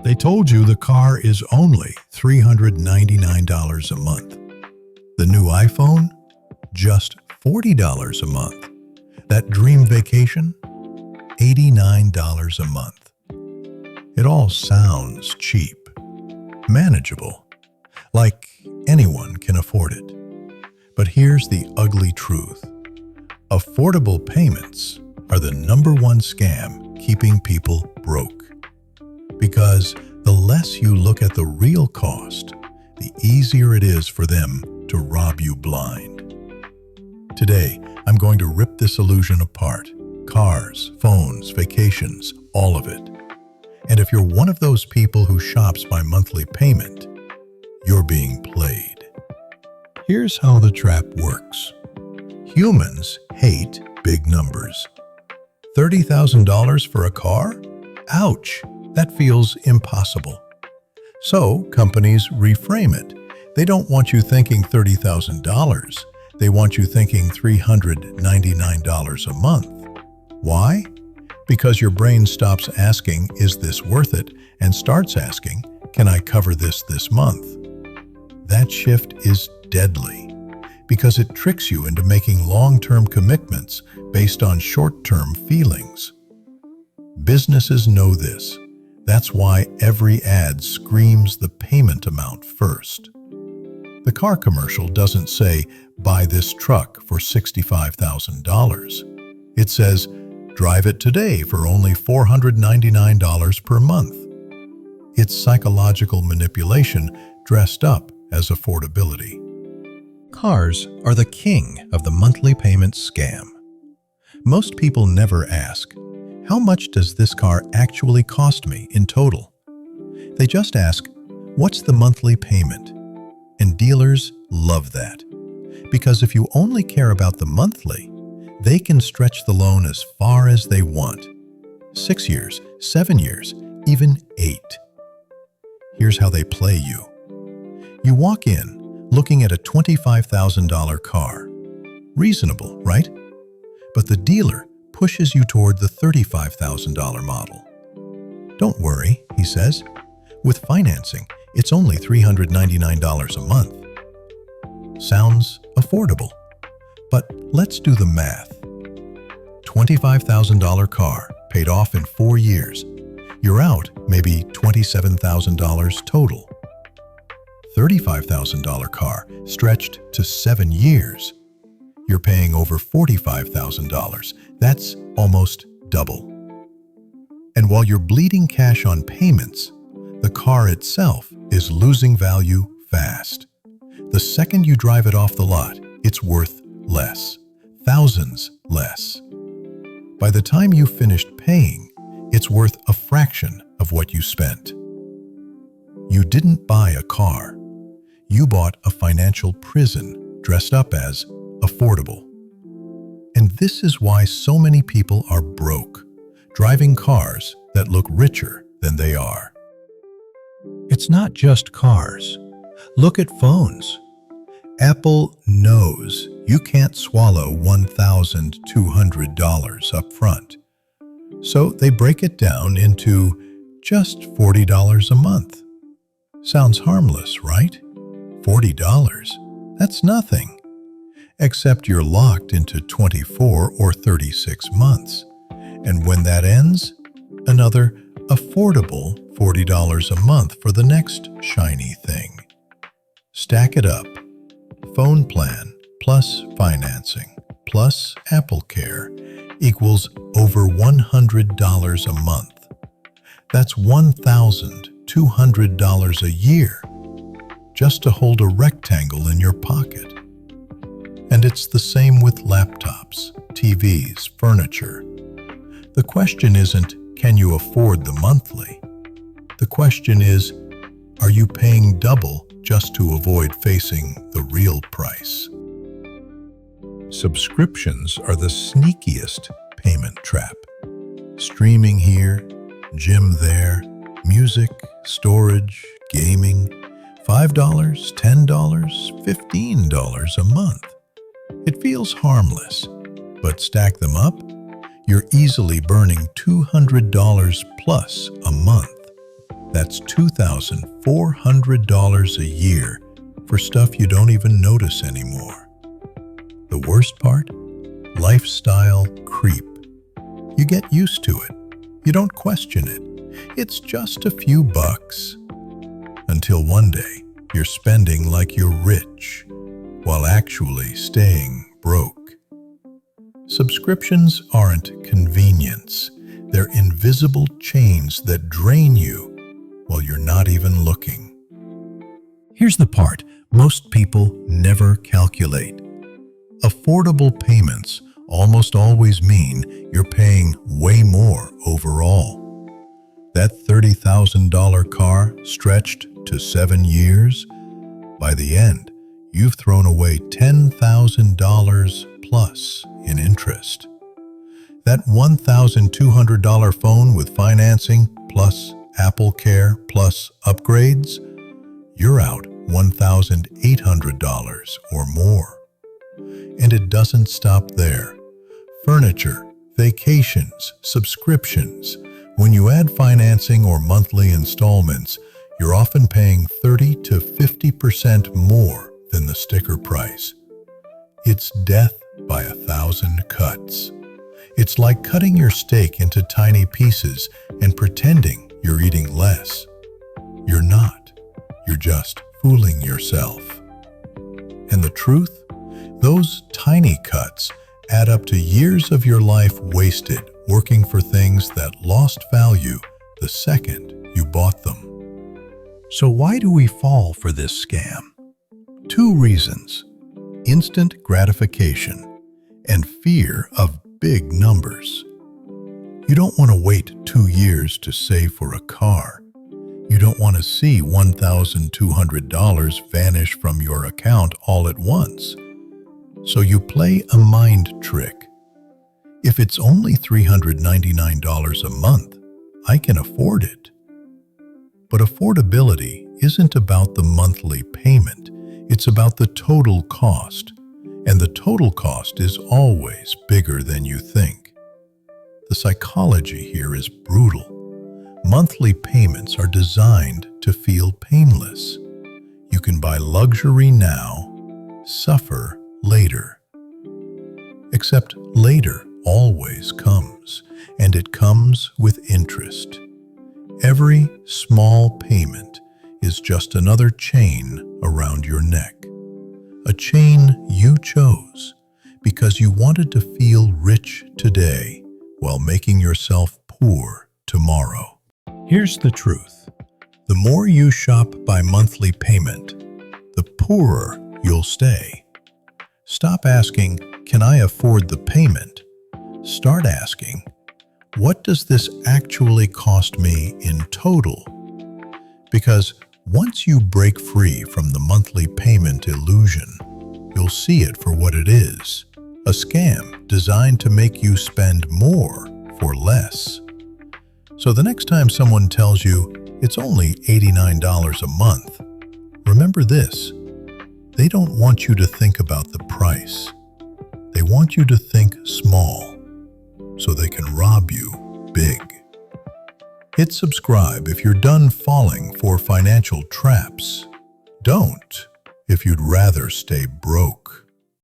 They told you the car is only $399 a month. The new iPhone? Just $40 a month. That dream vacation? $89 a month. It all sounds cheap, manageable, like anyone can afford it. But here's the ugly truth. Affordable payments are the #1 scam keeping people broke. Because the less you look at the real cost, the easier it is for them to rob you blind. Today, I'm going to rip this illusion apart. Cars, phones, vacations, all of it. And if you're one of those people who shops by monthly payment, you're being played. Here's how the trap works. Humans hate big numbers. $30,000 for a car? Ouch! That feels impossible. So companies reframe it. They don't want you thinking $30,000. They want you thinking $399 a month. Why? Because your brain stops asking, is this worth it? And starts asking, can I cover this month? That shift is deadly because it tricks you into making long-term commitments based on short-term feelings. Businesses know this. That's why every ad screams the payment amount first. The car commercial doesn't say, buy this truck for $65,000. It says, drive it today for only $499 per month. It's psychological manipulation dressed up as affordability. Cars are the king of the monthly payment scam. Most people never ask, how much does this car actually cost me in total? They just ask, what's the monthly payment? And dealers love that. Because if you only care about the monthly, they can stretch the loan as far as they want. 6 years, 7 years, even 8. Here's how they play you. You walk in looking at a $25,000 car. Reasonable, right? But the dealer pushes you toward the $35,000 model. Don't worry, he says. With financing, it's only $399 a month. Sounds affordable. But let's do the math. $25,000 car paid off in 4 years. You're out maybe $27,000 total. $35,000 car stretched to 7 years. You're paying over $45,000. That's almost double. And while you're bleeding cash on payments, the car itself is losing value fast. The second you drive it off the lot, it's worth less, thousands less. By the time you finished paying, it's worth a fraction of what you spent. You didn't buy a car. You bought a financial prison dressed up as affordable. And this is why so many people are broke, driving cars that look richer than they are. It's not just cars. Look at phones. Apple knows you can't swallow $1,200 up front. So they break it down into just $40 a month. Sounds harmless, right? $40, that's nothing. Except you're locked into 24 or 36 months. And when that ends, another affordable $40 a month for the next shiny thing. Stack it up. Phone plan plus financing plus Apple Care equals over $100 a month. That's $1,200 a year just to hold a rectangle in your pocket. And it's the same with laptops, TVs, furniture. The question isn't, can you afford the monthly? The question is, are you paying double just to avoid facing the real price? Subscriptions are the sneakiest payment trap. Streaming here, gym there, music, storage, gaming, $5, $10, $15 a month. It feels harmless, but stack them up, you're easily burning $200 plus a month. That's $2,400 a year for stuff you don't even notice anymore. The worst part? Lifestyle creep. You get used to it. You don't question it. It's just a few bucks. Until one day, you're spending like you're rich, while actually staying broke. Subscriptions aren't convenience. They're invisible chains that drain you while you're not even looking. Here's the part most people never calculate. Affordable payments almost always mean you're paying way more overall. That $30,000 car stretched to 7 years, by the end, you've thrown away $10,000 plus in interest. That $1,200 phone with financing plus Apple Care plus upgrades, you're out $1,800 or more. And it doesn't stop there. Furniture, vacations, subscriptions. When you add financing or monthly installments, you're often paying 30 to 50% more than the sticker price. It's death by 1,000 cuts. It's like cutting your steak into tiny pieces and pretending you're eating less. You're not. You're just fooling yourself. And the truth? Those tiny cuts add up to years of your life wasted working for things that lost value the second you bought them. So why do we fall for this scam? 2 reasons: instant gratification and fear of big numbers. You don't want to wait 2 years to save for a car. You don't want to see $1,200 vanish from your account all at once. So you play a mind trick. If it's only $399 a month, I can afford it. But affordability isn't about the monthly payment. It's about the total cost. And the total cost is always bigger than you think. The psychology here is brutal. Monthly payments are designed to feel painless. You can buy luxury now, suffer later. Except later always comes, and it comes with interest. Every small payment is just another chain around your neck. A chain you chose because you wanted to feel rich today while making yourself poor tomorrow. Here's the truth. The more you shop by monthly payment, the poorer you'll stay. Stop asking, "Can I afford the payment?" Start asking, "What does this actually cost me in total?" Because once you break free from the monthly payment illusion, you'll see it for what it is: a scam designed to make you spend more for less. So the next time someone tells you it's only $89 a month, remember this: they don't want you to think about the price. They want you to think small, so they can rob you big. Hit subscribe if you're done falling for financial traps. Don't if you'd rather stay broke.